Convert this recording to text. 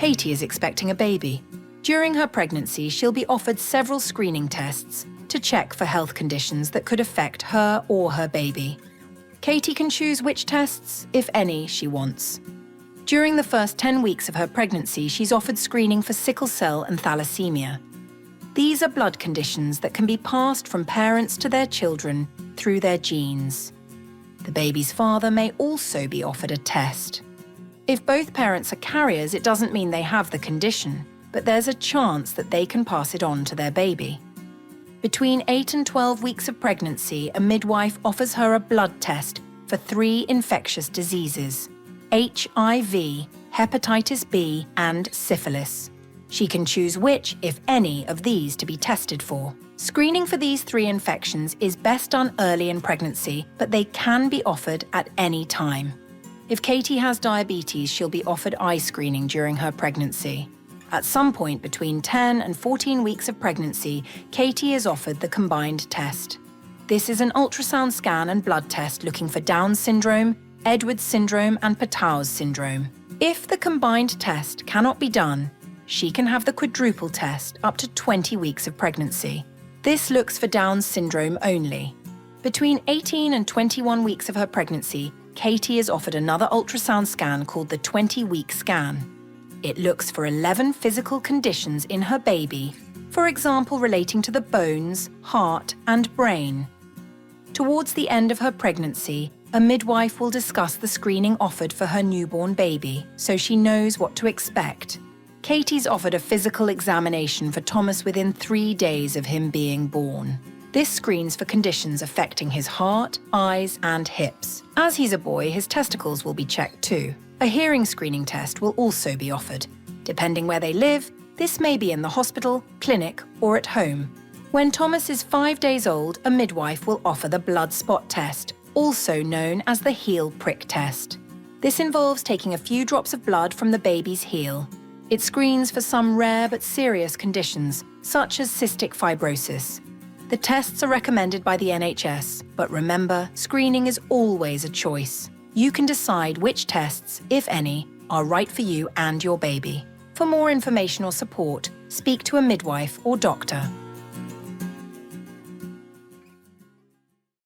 Katie is expecting a baby. During her pregnancy, she'll be offered several screening tests to check for health conditions that could affect her or her baby. Katie can choose which tests, if any, she wants. During the first 10 weeks of her pregnancy, she's offered screening for sickle cell and thalassemia. These are blood conditions that can be passed from parents to their children through their genes. The baby's father may also be offered a test. If both parents are carriers, it doesn't mean they have the condition, but there's a chance that they can pass it on to their baby. Between 8 and 12 weeks of pregnancy, a midwife offers her a blood test for 3 infectious diseases: HIV, hepatitis B, and syphilis. She can choose which, if any, of these to be tested for. Screening for these 3 infections is best done early in pregnancy, but they can be offered at any time. If Katie has diabetes, she'll be offered eye screening during her pregnancy. At some point between 10 and 14 weeks of pregnancy, Katie is offered the combined test. This is an ultrasound scan and blood test looking for Down syndrome, Edwards syndrome, and Patau's syndrome. If the combined test cannot be done, she can have the quadruple test up to 20 weeks of pregnancy. This looks for Down syndrome only. Between 18 and 21 weeks of her pregnancy, Katie is offered another ultrasound scan called the 20-week scan. It looks for 11 physical conditions in her baby, for example relating to the bones, heart, and brain. Towards the end of her pregnancy, a midwife will discuss the screening offered for her newborn baby, so she knows what to expect. Katie's offered a physical examination for Thomas within 3 days of him being born. This screens for conditions affecting his heart, eyes, and hips. As he's a boy, his testicles will be checked too. A hearing screening test will also be offered. Depending where they live, this may be in the hospital, clinic, or at home. When Thomas is 5 days old, a midwife will offer the blood spot test, also known as the heel prick test. This involves taking a few drops of blood from the baby's heel. It screens for some rare but serious conditions, such as cystic fibrosis. The tests are recommended by the NHS, but remember, screening is always a choice. You can decide which tests, if any, are right for you and your baby. For more information or support, speak to a midwife or doctor.